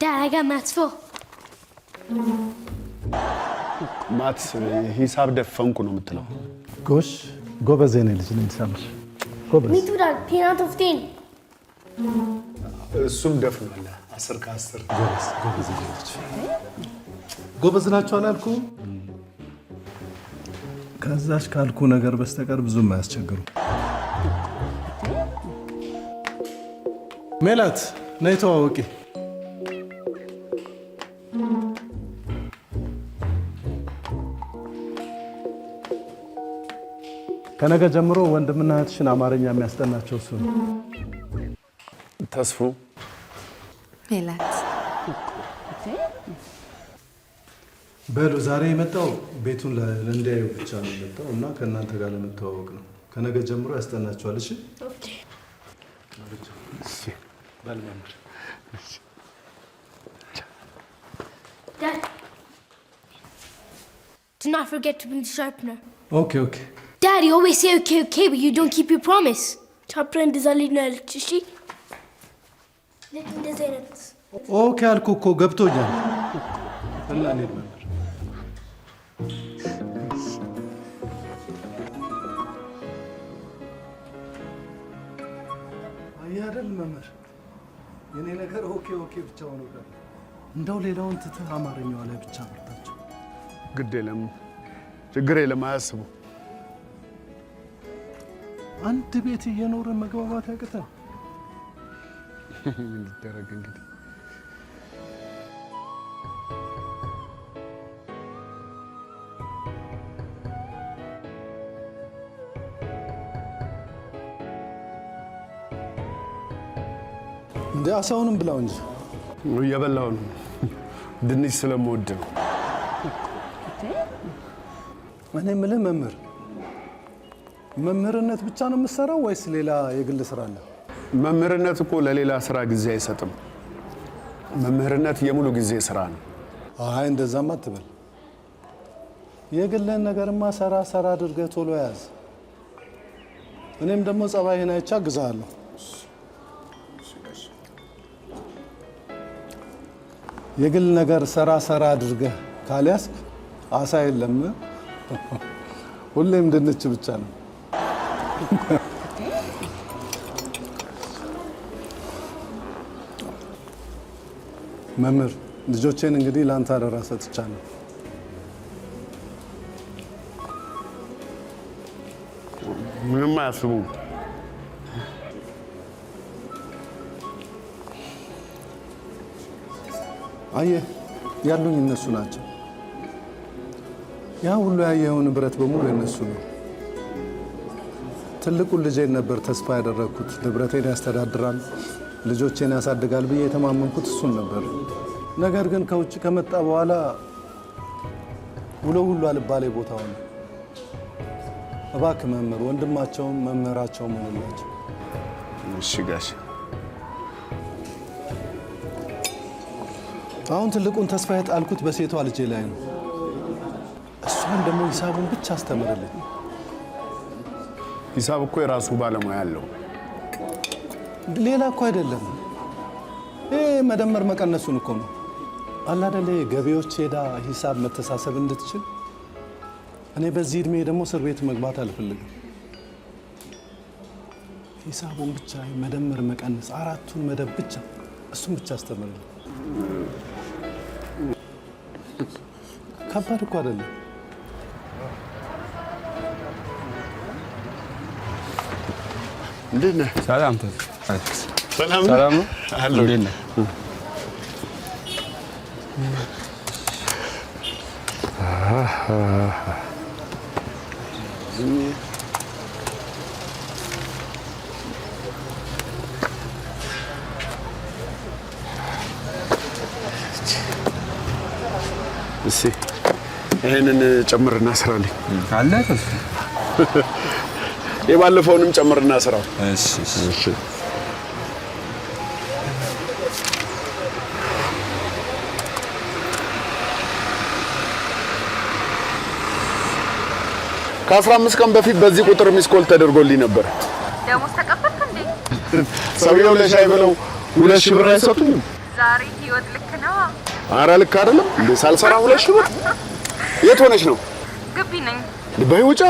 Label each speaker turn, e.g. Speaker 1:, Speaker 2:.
Speaker 1: Dad, I got maths 4.
Speaker 2: Maths, hisab ደፈንኩ ነው የምትለው
Speaker 3: ጎሽ ጎበዝ ነኝ ልጅ ነኝ ሳምሽ ጎበዝ
Speaker 1: Me too, Dad. 10 out of 10.
Speaker 2: እሱም ደፍናለ 10 ከ10
Speaker 3: ጎበዝ ልጅ ጎበዝ ናቸው አላልኩ ከዛሽ ካልኩ ነገር በስተቀር ብዙም አያስቸግሩ ሜላት ነይ ተዋወቂ ከነገ ጀምሮ ወንድምና እህትሽን አማርኛ የሚያስጠናቸው እሱ ነው
Speaker 2: ተስፉ
Speaker 4: ሜላት
Speaker 3: በሉ ዛሬ የመጣው ቤቱን ለእንዲያዩ ብቻ ነው የመጣው እና ከእናንተ ጋር ለመተዋወቅ ነው ከነገ ጀምሮ ያስጠናቸዋል እሺ
Speaker 2: እሺ ባልማምር
Speaker 1: Dad. Do not forget to bring the sharpener.
Speaker 3: Okay.
Speaker 1: Dad, you always say okay, but you don't keep your promise. Sharpener design electricity. Let me design it.
Speaker 3: Okay, አልኩ እኮ ገብቶኛል እና እንሂድ መምህር አያደል መምህር የኔ ነገር ኦኬ ብቻ ሆኖ ቀረ እንደው ሌላውን ትተህ አማርኛው ላይ ብቻ ብርታቸው
Speaker 2: ግድ የለም ችግር የለም አያስቡ
Speaker 3: አንድ ቤት እየኖረ መግባባት ያቅተን
Speaker 2: ምን ይደረግ እንግዲህ
Speaker 3: እንደ አሳውንም ብላው እንጂ
Speaker 2: እየበላው ነው ድንች ስለምወድ ነው
Speaker 3: እኔ የምልህ መምህርነት ብቻ ነው የምትሰራው ወይስ ሌላ የግል ስራ አለ?
Speaker 2: መምህርነት እኮ ለሌላ ስራ ጊዜ አይሰጥም መምህርነት የሙሉ ጊዜ ስራ ነው
Speaker 3: አይ እንደዛማ አትበል የግልን ነገርማ ሰራ አድርገህ ቶሎ ያዝ እኔም ደግሞ ጸባይህን አይቼ አግዝሃለሁ የግል ነገር ሰራ አድርገህ ካልያዝክ አሳ የለም ሁሌም ድንች ብቻ ነው መምህር ልጆቼን እንግዲህ ላንተ አደራ ሰጥቻለሁ
Speaker 2: ምንም አያስቡ
Speaker 3: አየህ ያሉኝ እነሱ ናቸው ያ ሁሉ ያየኸውን ንብረት በሙሉ የነሱ ነው ትልቁን ልጄን ነበር ተስፋ ያደረኩት ንብረቴን ያስተዳድራል ልጆቼን ያሳድጋል ብዬ የተማመንኩት እሱን ነበር ነገር ግን ከውጭ ከመጣ በኋላ ሁሉ አልባሌ ቦታው ነው እባክህ መምህር ወንድማቸውም መምህራቸውም ሆነላቸው
Speaker 2: እሺ ጋሽ
Speaker 3: አሁን ትልቁን ተስፋ የጣልኩት በሴቷ ልጄ ላይ ነው እሷን ደግሞ ሂሳቡን ብቻ አስተምርልኝ
Speaker 2: ሂሳብ እኮ የራሱ ባለሙያ አለው
Speaker 3: ሌላ እኮ አይደለም መደመር መቀነሱን እኮ ነው አላደለ ገቢዎች ሄዳ ሂሳብ መተሳሰብ እንድትችል እኔ በዚህ እድሜ ደግሞ እስር ቤት መግባት አልፈልግም ሂሳቡን ብቻ መደመር መቀነስ አራቱን መደብ ብቻ እሱን ብቻ አስተምርልኝ ከባድ እኮ አይደለም
Speaker 2: እንዴት ነህ
Speaker 5: ሰላም
Speaker 2: ሰላም አሎ
Speaker 5: እንዴት ነህ
Speaker 2: እሺ ይሄንን ጨምርና ስራልኝ
Speaker 5: አለ
Speaker 2: የባለፈውንም ጨምርና ስራው
Speaker 5: እሺ
Speaker 2: ከ15 ቀን በፊት በዚህ ቁጥር ሚስኮል ተደርጎልኝ ነበር
Speaker 4: ደሞዝ ተቀበልክ እንዴ?
Speaker 2: ሰውየው ለሻይ ብለው 2 ሺህ ብር አይሰጡኝም
Speaker 4: ዛሬ ህይወት ልክ ነው።
Speaker 2: ኧረ ልክ አይደለም እንዴ? ሳልሰራ 2 ሺህ ብር የት ሆነሽ ነው?
Speaker 4: ግቢ ነኝ።
Speaker 2: በይ ውጫ